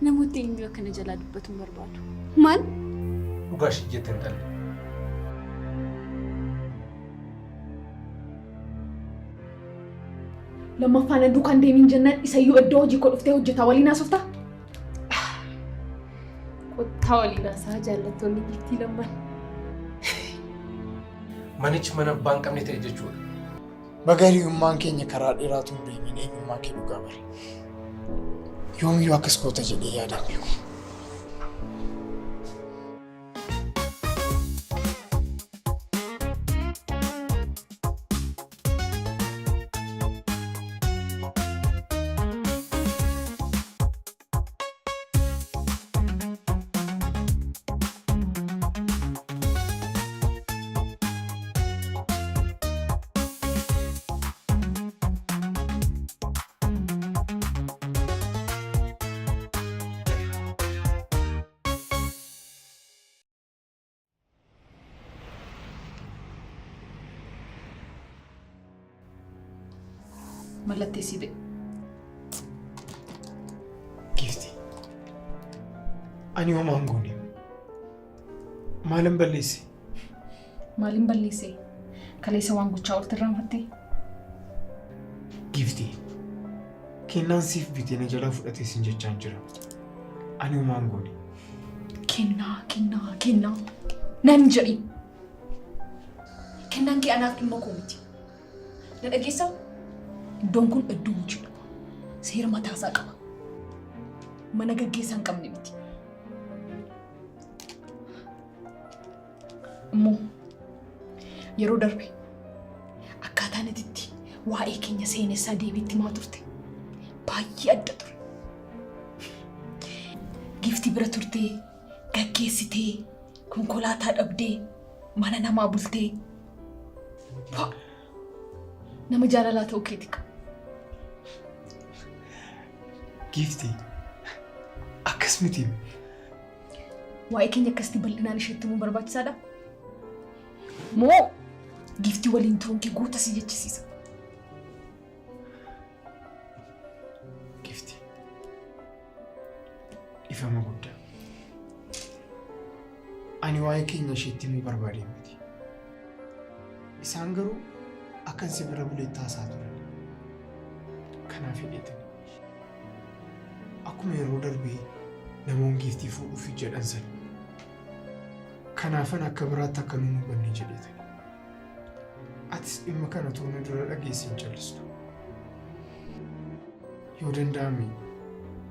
namooti inni akkana jalaa dubbatu hin barbaadu. Maal? Dhugaashii jetteen talle. Lammaffaan duukaan deemin jennaan isayyuu iddoo hojii koo dhuftee hojjetaa waliin haasoftaa? Kottaa waliin haasaa jaallattoonni giftii lamman. Manichi mana abbaan qabne ta'e jechuudha. Bagariyummaan keenya karaa dheeraatu hin deemin eenyummaa kee dhugaa bare. Yoomiyyuu akkas goota jedhee yaadaan beeku. Mallattee si ba'e. Giftii. Ani homaan goone. Maalin balleesse? Maalin balleesse? Kaleessa waan gochaa olti irraanfattee? Giftii. Kennaan siif bitee na jalaa fudhatee sin jechaan jira. Ani homaan goone. Kennaa. Nan jedhi. Kennaan kee anaaf dhimma koo miti. Na dhageessaa? Iddoon kun iddoo hojiidha. Seera mataasaa qaba. Mana gaggeessaa hin qabne miti. Immoo yeroo darbe akkaataan itti waa'ee keenya seenessaa deebiitti himaa turte baay'ee adda ture. Giftii bira turtee, gaggeessitee, konkolaataa dhabdee, mana namaa bultee. Nama jaalalaa ta'uu keeti qaba. Giftii. Akkas miti. Waa'ee keenya akkasitti bal'inaan isheetti immoo barbaachisaadha. Moo giftii waliin turuun kee guuta si jechisiisa. Giftii. Ifama guddaa. Ani waa'ee keenya isheetti immoo barbaadeen miti. Isaan garuu akkan si bira buleetti haasaa turan. Kanaaf hidheetani. Akkuma yeroo darbee namoonni giftii fuudhuuf jedhan sana. Kanaafan akka biraatti akka nuun hubanne jedheetani. Atis dhimma kana toona dura dhageessin callistu. Yoo danda'ame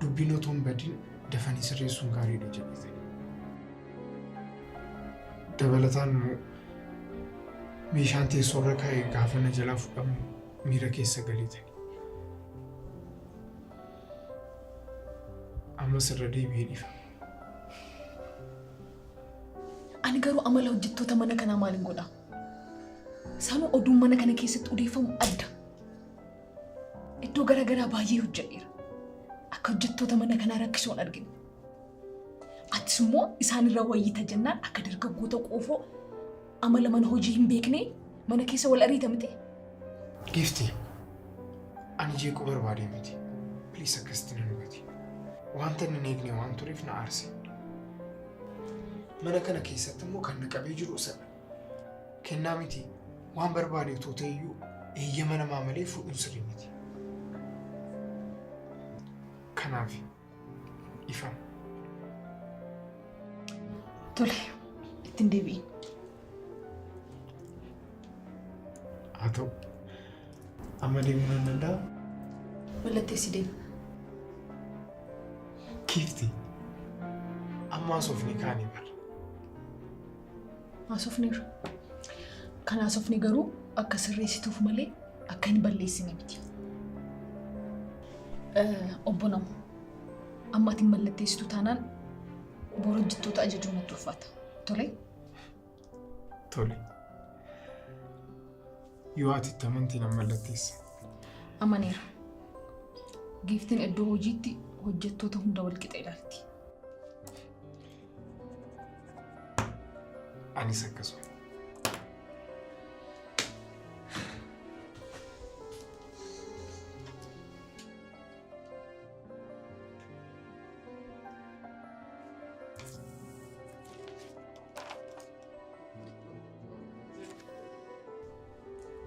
dubbiin otoo hin badin dafanii sirreessuun gaariidha jedheetani. Dabalataan immoo meeshaan teessoorra kaa'ee gaafa na jalaa fudhamu miira keessa galeetani. Amma sirra deebi'ee dhiifa. Ani garuu amala hojjettoota mana kanaa maaliin godha? Isaanuu oduun mana kana keessatti odeeffamu adda. Iddoo garaagaraa baay'ee hojjedheera. Akka hojjettoota mana kanaa rakkisuun argina. Atis immoo isaanirra wayyita jennaan akka dargaggoota qoofoo amala mana hojii hin beekne mana keessa wal ariita miti. Giftii. Ani jeequu barbaadee miti. Please akkasitti nan hubati. Wanta inni hin eegne waan tureef na aarse. Mana kana keessatti immoo kan na qabee jiru sana. Kennaa miti waan barbaade otoo ta'eyyuu eeyyama namaa malee fuudhuun sirrii miti. Kanaaf ifama. Tole, ittiin deebi'i. Haa ta'u. Amma deemuu nan danda'a? Mallattee si deema. Giftii. Amma haasofni kaanii bara. Haasofneeru. Kan haasofne garuu akka sirreessituuf malee akka hin balleessine miti. Obbo Namu, amma ati mallatteessitu taanaan boora hojjettoota ajajuu natti ulfaata. Tole? Tole. Yoo ati itti amantii nan mallatteessa. Amaneera. Giftiin iddoo hojiitti hojjettoota hunda wal qixa ilaalti. Anis akkasuma.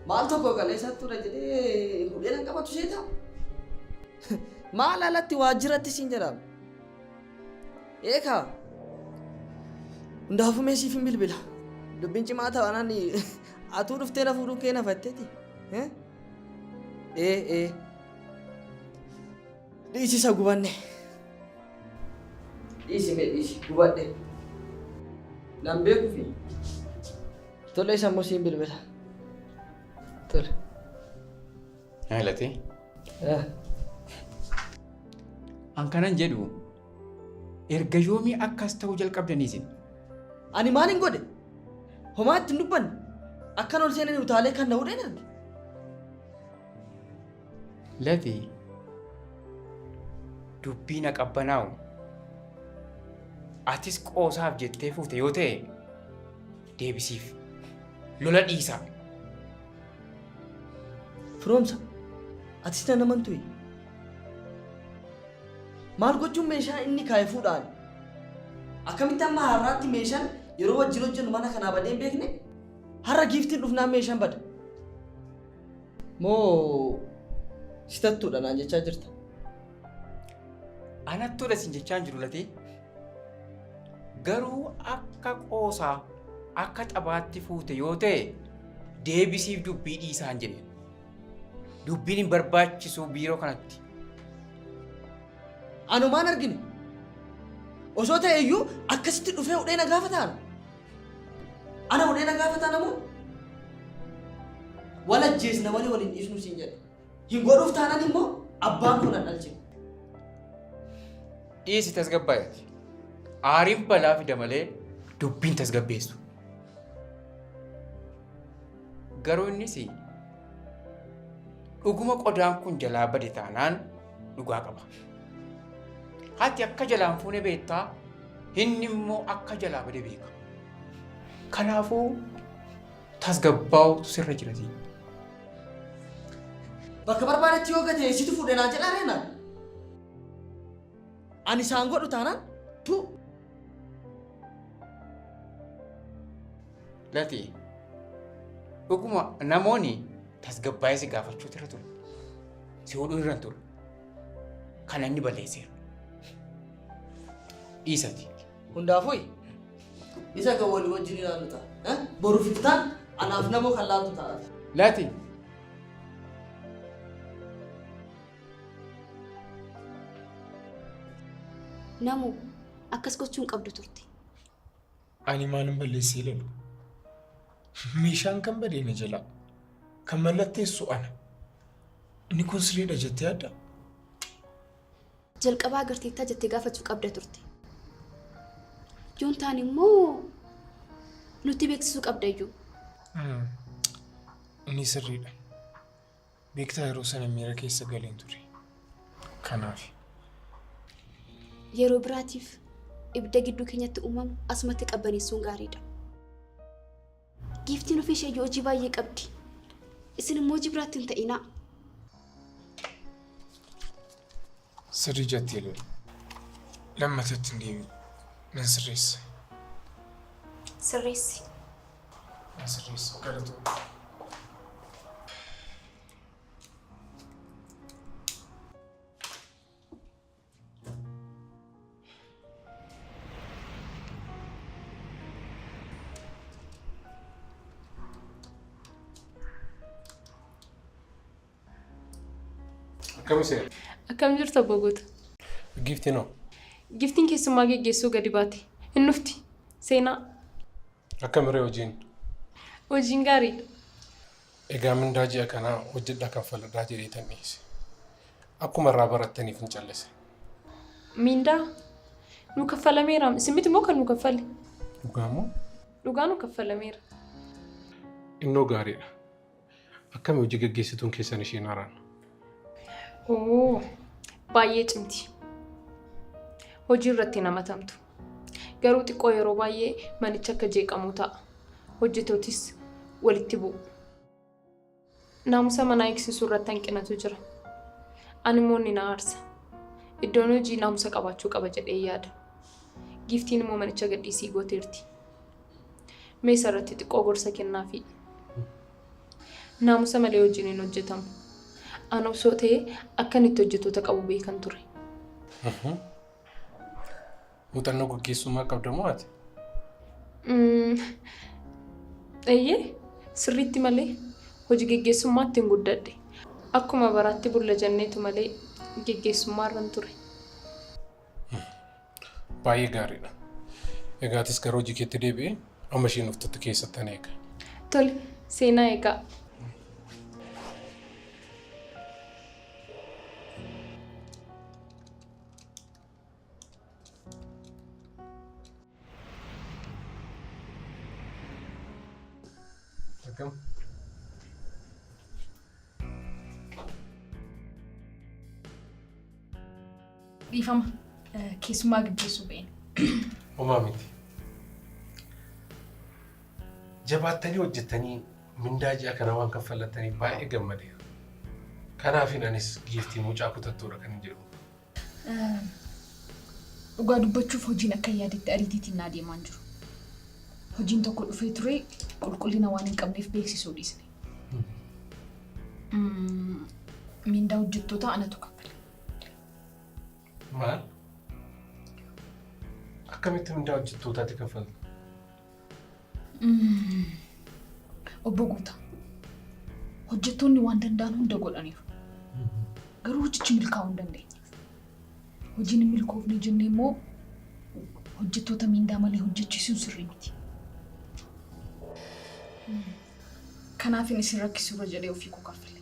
Maal tokko kaleessatti ture jedhee hudheen qabatu seeta. Maal alatti waajjiratti siin jedhama. Eekaa hundaafuu meesiif hin bilbila. Dubbiin cimaa ta'anaan atuu dhuftee na fuudhuu kee na fatteeti. Dhiisisa gubanne. Dhiisi gubadhe. Nan beekuufi. Tole sammuu siin bilbila. Tole. Haalatee? An kanan jedhu erga yoomii akkas ta'uu jalqabdaniisin. Ani maalin godhe? Homaatti hin dubbanne. Akkan ol seenanii utaalee kan na hudheen arge. Latii dubbii na qabbanaa'u atis qoosaaf jettee fuute yoo ta'e deebisiif lola dhiisaa. Firoomsa, atis na namantu'i. Maal gochuun meeshaa inni kaa'e fuudhaan? Akkamitti amma har'aatti meeshaan yeroo wajjin hojjennu mana kanaa badee hin beekne? Har'a giiftiin dhufnaan meeshaan bada. Moo sitattuudha naan jechaa jirta? Anattoodha sin jechaan jiru Latee. Garuu akka qoosaa akka xabaatti fuute yoo ta'e deebisiif dubbii dhiisaan jedhe. Dubbiin hin barbaachisu biiroo kanatti. Anumaan argine. Osoo ta'e iyyuu akkasitti dhufee hudhee na gaafataan. Ana hudhee na gaafataan ammoo wal ajjeesna malee waliin dhiisnu siin jedhe. Hin godhuuf taanaan immoo abbaan kun dhalche. Dhiisi tasgabbaayati. Aariin balaa fida malee dubbiin tasgabbeessu. Garuu innis dhuguma qodaan kun jalaa bade taanaan dhugaa qaba. Haati akka jalaan fuune beektaa inni immoo akka jalaa bade beeka. Kanaafuu tasgabbaa'utu sirra jirati. Bakka barbaadetti yoo gate situ fuudhee naa jedhaa reenaan. Ani isaan godhu taanaan tu. Latii dhuguma namoonni tasgabbaa'ee si gaafachuu irra ture. Si hudhuu irra ture. Kana inni balleesseera. Dhiisati. Hundaafuu isa kan walii wajjin ilaalu ta'a. Boru fiftaan anaaf namoo kan laatu ta'a. Latii. Namu akkas gochuun qabdu turte. Ani maalin balleessee lalu? Meeshaan kan badee na jala. Kan mallatteessu ana. Inni kun sirriidha jettee yaadda? Jalqabaa agarteettaa jettee gaafachuu qabda turte. Yoon taan immoo nutti beeksisuu qabda iyyuu. Inni sirriidha. Beektaa yeroo sana miira keessa galeen ture. Kanaaf. Yeroo biraatiif ibidda gidduu keenyatti uumamu asumatti qabbaneessuun gaariidha. Giiftiin ofii ishee hojii baay'ee qabdi. Isin immoo hojii biraatti hin ta'inaa. Sirrii jettee lolu. Lammatatti hin deebi'u. Nan sirreessa. Sirreessi. Nan sirreessa. Galatoo. Akkam ishee? Akkam jirtu abbo Goota? Giiftiin hoo? Giiftiin keessummaa geggeessuu gadi baate. Hin dhufti. Seenaa. Akkamiree hojiin? Hojiin gaariidha. Egaa mindaa ji'a kanaa hojjedhaa kan fal'adhaa jedheetan dhiyeesse. Akkuma irraa barattaniif hin callise. Mindaa? Nu kaffalameera. Isin miti immoo kan nu kaffale? Dhugaa moo? Dhugaa nu kaffalameera. Innoo gaariidha. Akkami hojii gaggeessituun keessan isheen haaraan? Oo, baay'ee cimti. Hojii irratti nama tamtu. Garuu xiqqoo yeroo baay'ee manicha akka jeeqamu ta'a. Hojjetootis walitti bu'u. Naamusa manaa eegsisuu irratti hanqinatu jira. Ani immoo ni na aarsa. Iddoon hojii naamusa qabaachuu qaba jedhee yaada. giiftiin immoo manicha gadhiisii gooteerti. Mee sarratti xiqqoo gorsa kennaafi. Naamusa malee hojiin hin hojjetamu. Ana osoo ta'e akkan itti hojjettoota qabu beekan ture. Muuxannoo gaggeessummaa qabda moo ati? Eeyyee sirriitti malee hojii gaggeessummaatti hin guddadhe. Akkuma baraatti bulla janneetu malee gaggeessummaarran ture. Baay'ee gaariidha. Egaatis gara hojii keetti deebi'ee amma isheen uffattu keessatti ani eega. Tole seenaa eegaa. Akkam? Dhiifama keessummaa gaggeessuu ba'een. Homaa miti. Jabaattanii hojjettanii mindaa ji'a kana waan kaffallatanii baay'ee gammadeera. Kanaafin anis giiftii mucaa kutattuudha kan jedhu. Dhugaa dubbachuuf hojiin akka yaadetti ariitiitiin naa deemaan jiru. Hojiin tokko dhufee ture qulqullina waan hin qabneef beeksisuu dhiisne. Mindaa hojjettoota anatu kaffale. Maal? Akkamitti mindaa hojjettootaatti kaffaltu? Obbo Guutaa, hojjettoonni waan danda'an hunda godhaniiru. Garuu hojichi milkaa'uu hin dandeenye. Hojiin hin milkoofne jennee immoo hojjettoota mindaa malee hojjechiisuun sirrii miti. Kanaaf inni isin rakkisuurra jedhee ofii koo kaffale.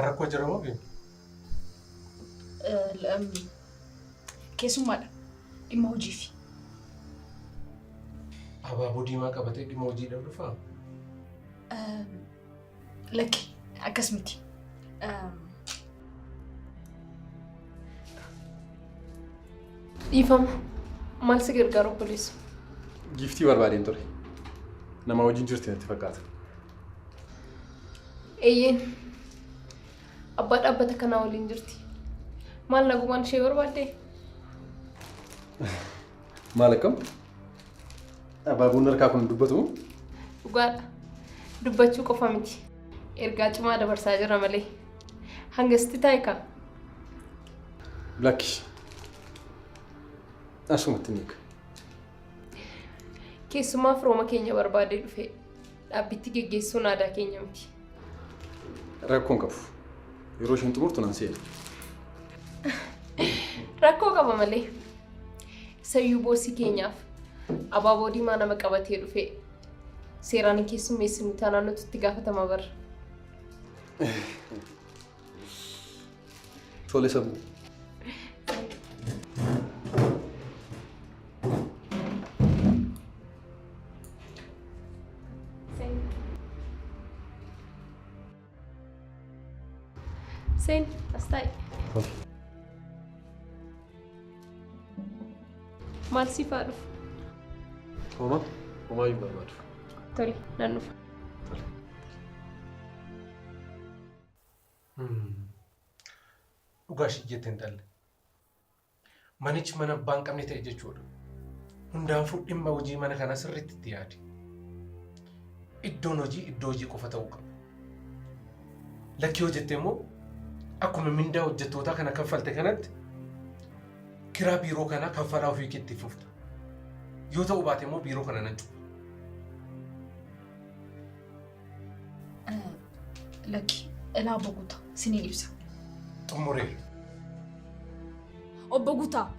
Rakkoo jira moo beeku? Keessummaadha. Dhimma hojiifi. Abaaboo diimaa qabatee dhimma hojiidhaaf dhufaa? Lakki akkas miti. Dhiifama. Maal si gargaaru obboleessa? Giiftii barbaadeen ture. Nama wajjin jirti natti fakkaata. Eeyyeen. Abbaa dhaabbata kanaa waliin jirti. Maal nagumaan ishee barbaadde? Maal akkam? Abaaboon harkaa kun dubbatu? Dhugaadha. Dubbachuu qofa miti. Ergaa cimaa dabarsaa jira malee. Hangasti taayikaa? Lakki. Asumatti ni eega. Keessumaa firooma keenya barbaadee dhufe dhaabbitti geggeessuun aadaa keenya miti. Rakkoon qabu. Yeroo isheen xumurtu nan seena. Rakkoo qaba malee. Sayyuu boosii keenyaaf abaaboo diimaa nama qabatee dhufe seeraan keessummeessinu taanaan nuti itti gaafatama barra. Tole sammuu. Sen, astai. Maal si faadhu? Homaa hin barbaadu. Tole, nan dhufa. Dhugaa ishee jettee hin talle. Manichi mana abbaa hin qabne ta'e jechuudha. Hundaafuu dhimma hojii mana kana sirriitti itti yaadi. Iddoon hojii iddoo hojii qofa ta'uu qaba. Lakkii hojjettee immoo akkuma mindaa hojjettootaa kana kaffalte kanatti kiraa biiroo kana kaffalaa ofii keetti fufta. Yoo ta'u baate immoo biiroo kana nan cufa. Lakki, ilaa Obbo Guutaa, siniin ibsa. Xumuree. Obbo Guutaa.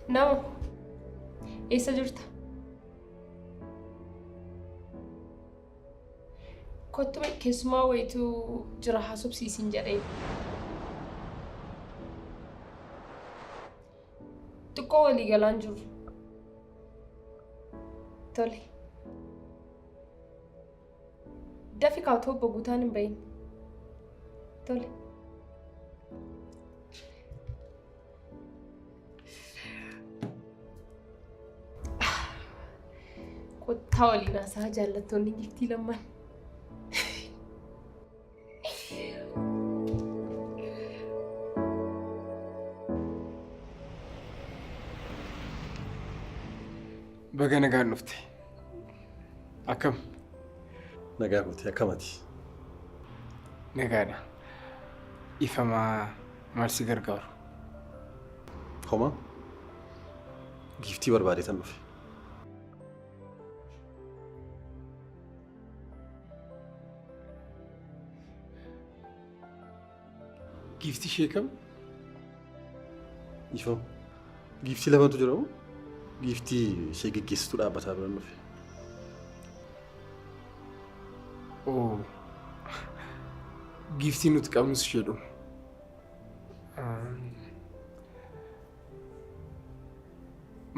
Nama, eessa jirta? Kottu keessumaa wayituu jira haasofsiisin jedhee. Xiqqoo walii galaan jiru. Tole. Dafi kaatoo obbo Guutaan hin bahin. Tole. Kottaa waliin haasaa jaallattoonni giftii lamaan. Baga nagaan dhufte. Akkam? Nagaa goote akkamati? Nagaadha. Ifamaa maal si gargaaru? Homa? Giftii barbaadeetan dhufe. Giftii ishee kam? Ifam. Giftii lamatu jira moo? Giftii ishee geggeessituu dhaabbataa biran dhufe. Oo. Giftii nuti qabnus isheedhu.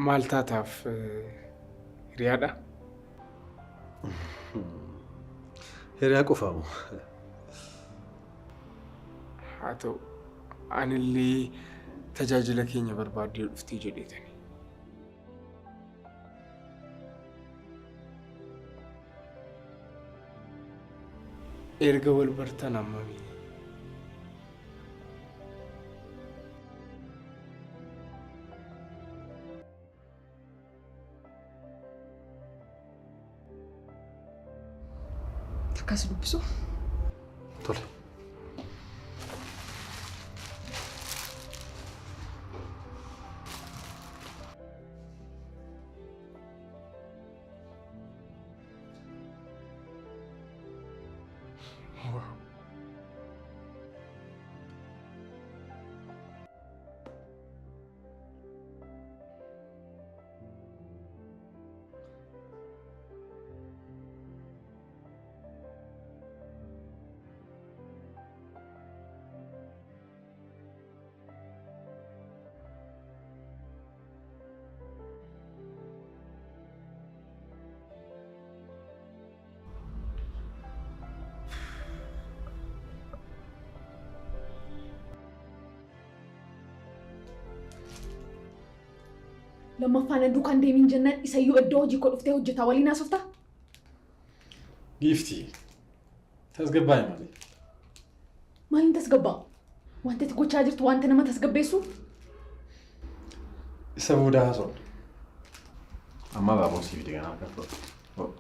Maal taataaf hiriyaadha? Hiriyaa qofaa moo? Haa ta'u anillee tajaajila keenya barbaaddee dhuftee jedheetani. Erga wal bartan ammami? Akkas dubbisu. Tole. Lammaffaan duukaan deemin jennaan isayyuu iddoo hojii koo dhuftee hojjetaa waliin haasoftaa? Giftii. Tasgabbaa'e malee. Maaliin tasgabbaa? Wanta itti gochaa jirtu wanta nama tasgabbeessu? Isa booda haasofna. Amma baaboo siif deeganaa kan fudhatu.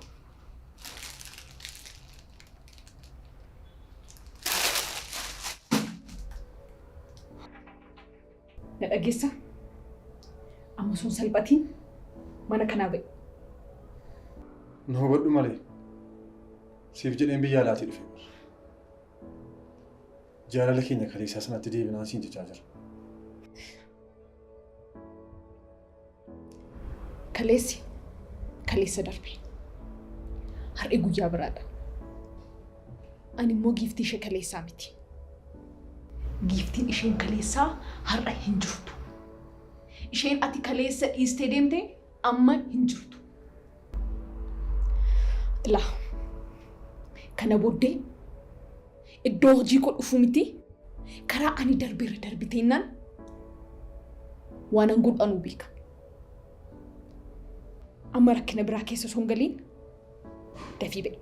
Na dhageessa? Amma sun salphatiin mana kanaa ba'i. Na hubadhu malee. Siif jedheen biyya alaatii dhufe. Jaalala keenya kaleessaa sanatti deebinaan siin jechaa jira. Kaleessa darbe. Har'i guyyaa biraadha. Ani immoo giiftii ishee kaleessaa miti. Giiftiin isheen kaleessaa har'a hin jirtu. Isheen ati kaleessa dhiistee deemte amma hin jirtu. Ilaa kana booddee iddoo hojii koo dhufu miti karaa ani darbeerra darbiteennaan waan an godhanuu beeka. Amma rakkina biraa keessa osoo hin galiin dafii ba'i.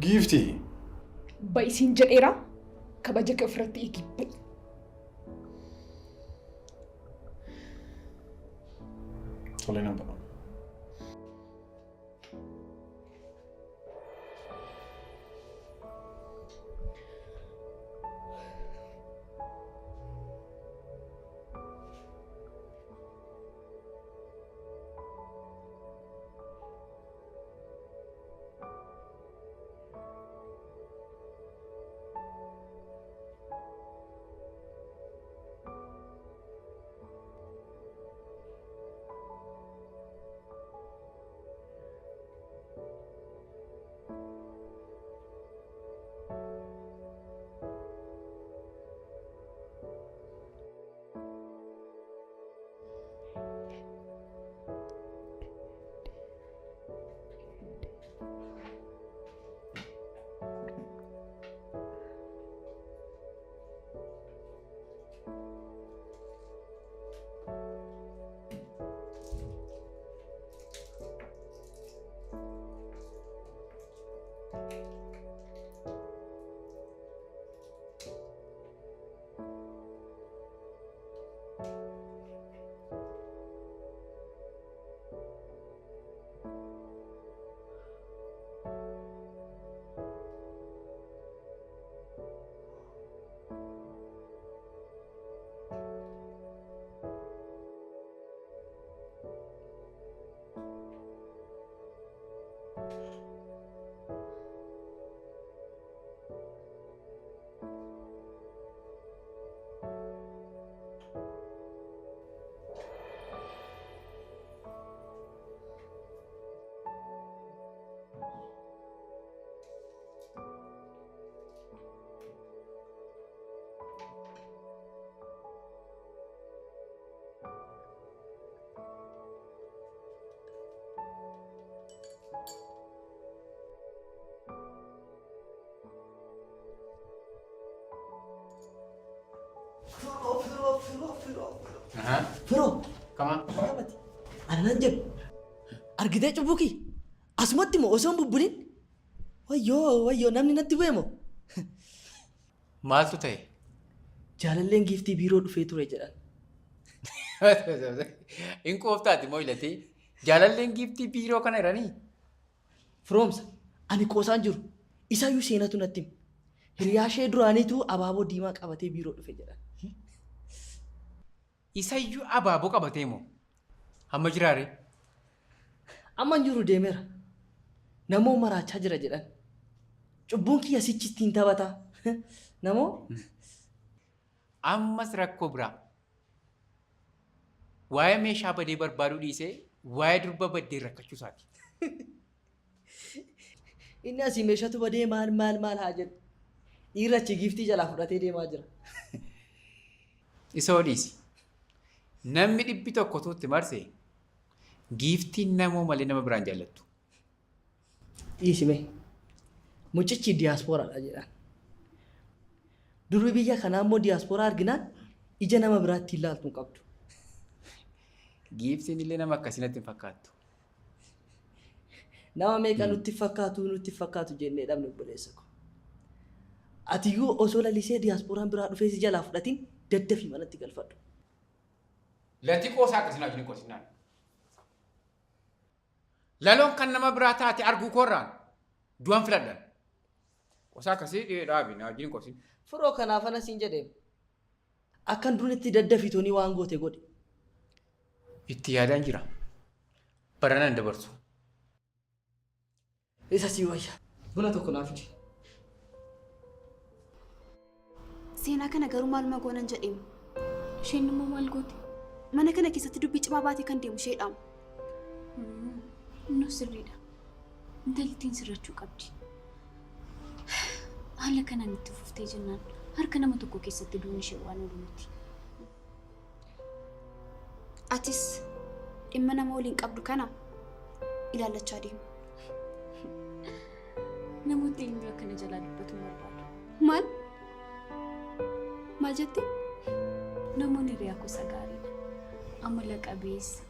Giftii. Ba'isiin jedheera kabaja kee ofirratti eegi ba'i. Tole nan ba'a. Firoo. Kama? Qabati. Ana nan jedhu. Argitee cubbuu kee? Asumatti moo osoo hin bubbuliin? Wayyoo namni natti bu'e moo? Maaltu ta'e? Jaalalleen giiftii biiroo dhufee ture jedhan. Hin qooftaati moo ilati? Jaalalleen giiftii biiroo kana jiranii? Firoomsa ani qoosaan jiru. Isaayyuu seenatu natti hima. Hiriyaa ishee duraaniitu abaaboo diimaa qabatee biiroo dhufe jedhan. Isayyuu abaaboo qabatee moo? Hamma jiraare? Amma hin jiru deemeera. Namoo maraachaa jira jedhan. Cubbuun kiyya sichi ittiin taphataa. Namoo? Ammas rakkoo biraa. Waa'ee meeshaa badee barbaaduu dhiisee waa'ee durba baddee rakkachuu isaati. Inni asii meeshatu badee maal haa jedhu. Dhiirachi giiftii jalaa fudhatee deemaa jira. Isa odhiisi. Namni 100 tuutti marse giiftiin namoo malee nama biraan jaallattu. Dhiisime. Mucichi diyaaspooraadha jedhan. Durbi biyya kanaa immoo diyaaspooraa arginaan ija nama biraatti ilaaltu hin qabdu. Giiftiin illee nama akkasinatti hin fakkaattu. Nama meeqa nutti fakkaatu jennee dhabne obboleessa ko. Atiyyuu osoo lalisee diyaaspooraan biraa dhufee si jalaa fudhatiin daddafii manatti galfadhu. Lati qoosaa akkasinaa jiru qoosinaan. Laloon kan nama biraa taate arguu koorraan du'an filadhan. Qoosaa akkasii dhaabi na wajjin qoosin. Firoo kanaaf ana siin jedhee akkan duritti daddafitoonii waan goote godhe. Itti yaadaan jira. Baranaan dabarsu. Isa sii wayya. Buna tokko naaf iji. Seenaa kana garuu maaluma goonan jedheemu. Isheen immoo maal goote? Mana kana keessatti dubbii cimaa baatee kan deemu isheedhaam. Nu sirriidha. Intallitiin sirrachuu qabdi. Haala kanaan itti fuftee jennaan harka nama tokko keessatti duun ishee waan ooluuti. Atis dhimma nama waliin qabdu kana ilaallachaa deemu. Namoota eenyu akkana jalaa dubbatu barbaadu. Maal? Maal jettee? Namoonni hiriyaa gosa gaariidha. Amala qabeessa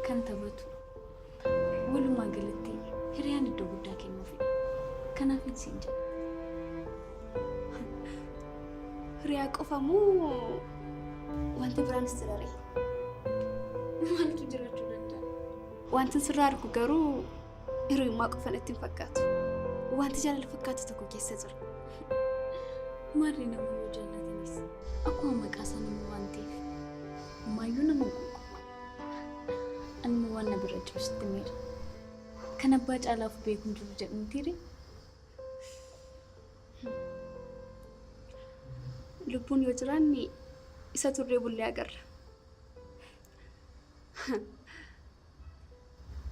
kan taphatu. Walumaa galatti hiriyaan iddoo guddaa kennuufidha. Kanaaf isin jedha. Hiriyaa qofa moo wanti biraanis jira? Maaltu jiraachuu danda'a? Wanti sirraa argu garuu hiriyummaa qofa natti hin fakkaatu. Wanti jaalala fakkaatu tokko keessa jira. Maarri nama yoo jaallatanis akkuma maqaa isaanii waan ta'eef maayyuu nama guugu. Ani waan na bira jirutti miira. Kan abbaa caalaaf beekuun jiru jedhamtiire. Lubbuun yoo jiraanne isa turree bullee agarra.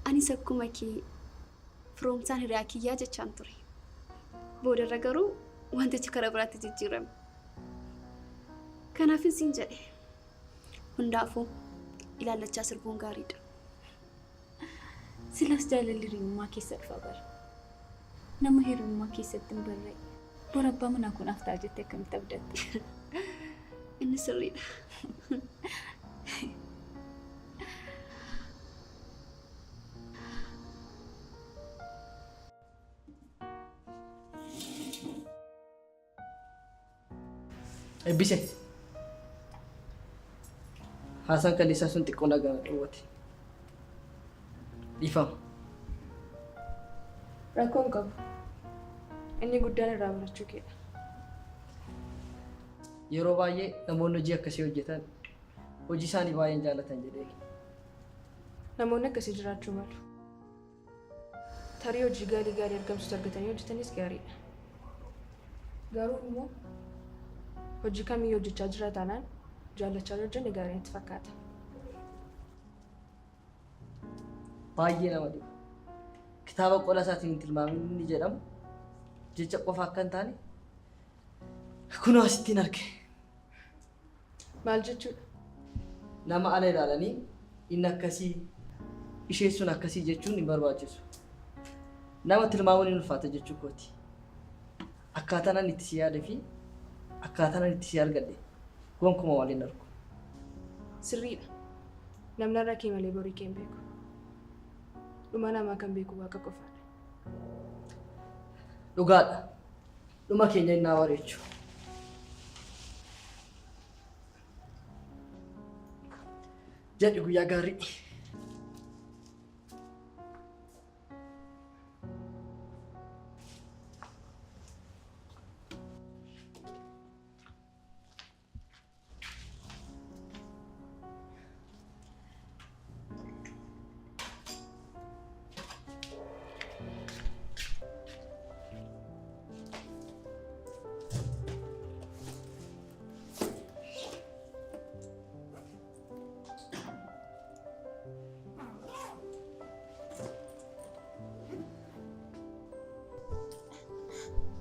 Anis akkuma kee firoomsaan hiriyaa kiyyaa jechaan ture. Boodarra garuu wantichi karaa biraatti jijjiirame. Kanaaf isin jedhe. Hundaafuu ilaallachaa sirbuun gaariidha. Silas jaalalli hiriyummaa keessa dhufa bara. Nama hiriyummaa keessatti hin barree. Bora abbaa manaa kun aftaa jettee akkamitti abdatte? Inni sirriidha. Ebbise. Haasaan kan isaa sun xiqqoo nagaa dhoowwate. Dhiifama. Rakkoon qabu. Inni guddaan irraa barachuu keedha. Yeroo baay'ee namoonni hojii akkasii hojjetan hojii isaanii baay'een jaallatan jedhee. Namoonni akkasii jiraachuu malu. tarii hojii gaarii argamsiisu argatanii hojjetanis gaariidha. Garuu immoo hojii kamiyyuu hojjechaa jira taanaan jaallachaa hojjenne gaarii itti fakkaata. Baay'ee nama dhiba. Kitaaba qola isaatiin hin tilmaamin inni jedhamu jecha qofa akka hin taane kunoo asittiin arge. Maal jechuudha? Nama ala ilaalanii inni akkasii ishee sun akkasii jechuun hin barbaachisu. Nama tilmaamuun hin ulfaata jechuu kooti. Akkaataan ani itti si yaade fi akkaataan ani itti si argadhe gonkumaa waliin argu. Sirriidha. Namni irra kee malee borii kee hin beeku. Dhuma namaa kan beeku Waaqa qofaadha. Dhugaadha. Dhuma keenya innaa bareechu. Jedhi guyyaa gaarii.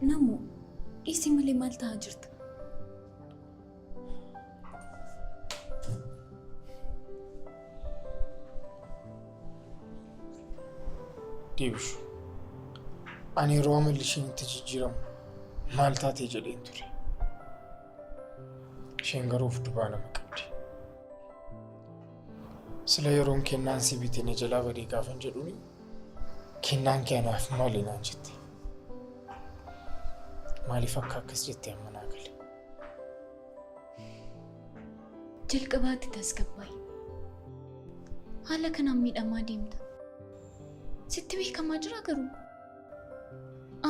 Namu, isi malee maal ta'aa jirta? Deebishu, ani yeroo amalli isheen itti jijjiiramu maal taatee jedheen ture. Isheen garuu of dubaa nama qabdi. Sila yeroon kennaan si bitee na jalaa badee gaafan jedhuuni kennaan kee anaaf maali naan jette. Maaliif akka akkas jettee amma naa gale? Jalqabaatti tasgabbaa'e. Haala kanaan miidhamaa deemta. Sitti beekamaa jira garuu.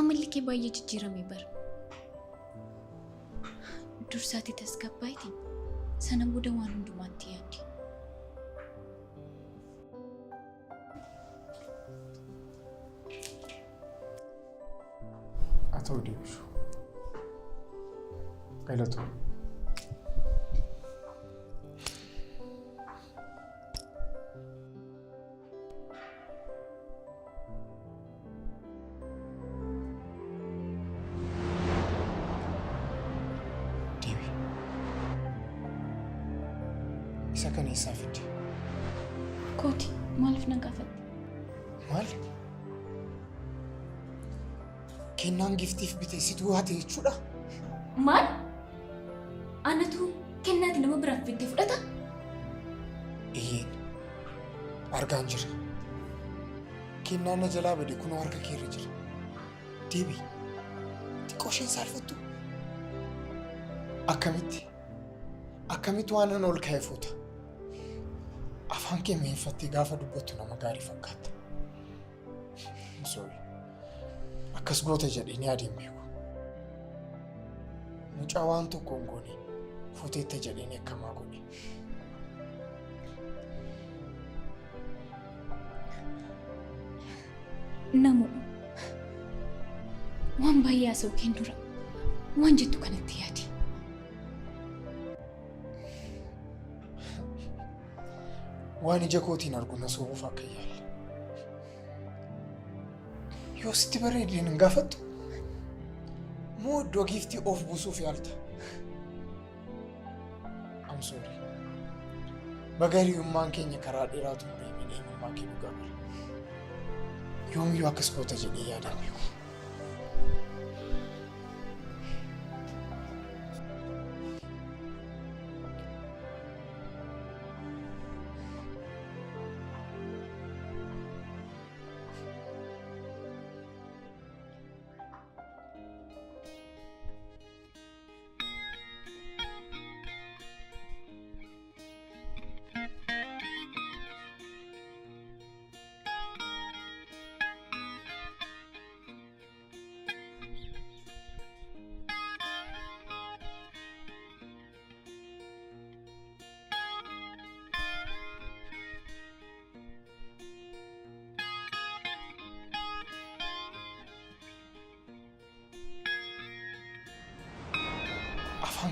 Amalli kee baay'ee jijjiiramee bara. Dursaatti tasgabbaa'itiin sana booda waan hundumaatti yaaddi. Haa ta'u Deebishu. Galatu. Deebi. Isa kana eessaa fidde? Kooti, maaliif na gaafatte? Maal? Kennaan giftiif bite situu haate jechuudha? Maal? Anatu kennaati nama biraaf fidde fudhata? Iyyeen argaan jira. Kennaan na jalaa bade kunoo harka kee irra jira. Deebi. Xiqqoo isheen saalfattu. Akkamitti waan an ol ka'ee fuuta. Afaan kee mi'eeffattee gaafa dubbattu nama gaarii fakkaata. Sorry. Akkas goota jedhee ni adeemu beeku. Mucaa waan tokko hin goone fuuteetta jedhee akkamaa godhe. Namu, waan baay'ee haasa'u keen dura waan jettu kanatti yaadi. Waan ija kootiin argu na soobuuf akka yaalla. Yoo sitti bareedeen hin gaafattu moo iddoo giiftii of buusuuf yaalta? I'm sorry. Bagariyummaan keenya karaa dheeraatu deemee eenyummaa kee dhugaa bara. Yoomiyyuu akkas goota jedhee yaadaan beeku.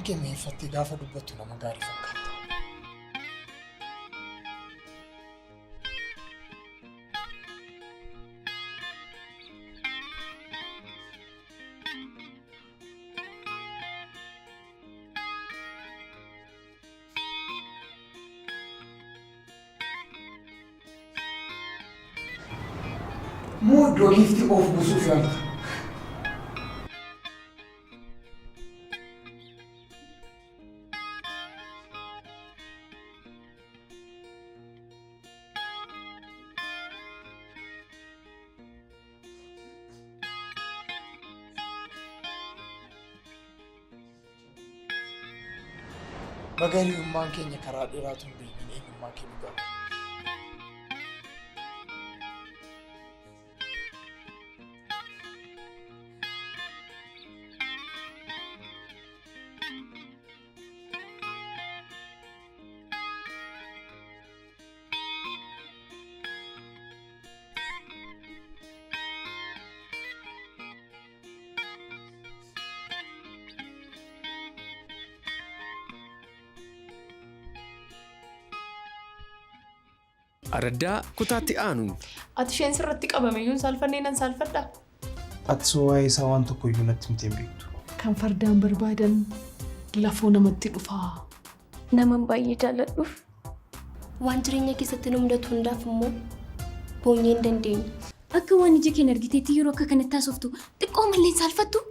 kee mi'eeffattee gaafa dubbattu nama gaarii fakkaata. Moo iddoo giiftii of buusuuf yaalta? Magariummaan keenya karaa dheeraatu hin beekne eenyummaa keenya gahu. Araddaa kutaatti aanuun. Ati isheen sirratti qabameenyuun saalfannee nan saalfadha. Ati waa'ee isaa waan tokko iyyuu natti himtee hin beektu. Kan fardaan barbaadan lafoo namatti dhufaa. Naman baay'ee jaalladhuuf. Waan jireenya keessatti nu mudatu hundaaf immoo boonyee hin dandeenyu. Akka waan ija keenya argiteetti yeroo akka kanatti haasoftu xiqqoo mallee saalfattu.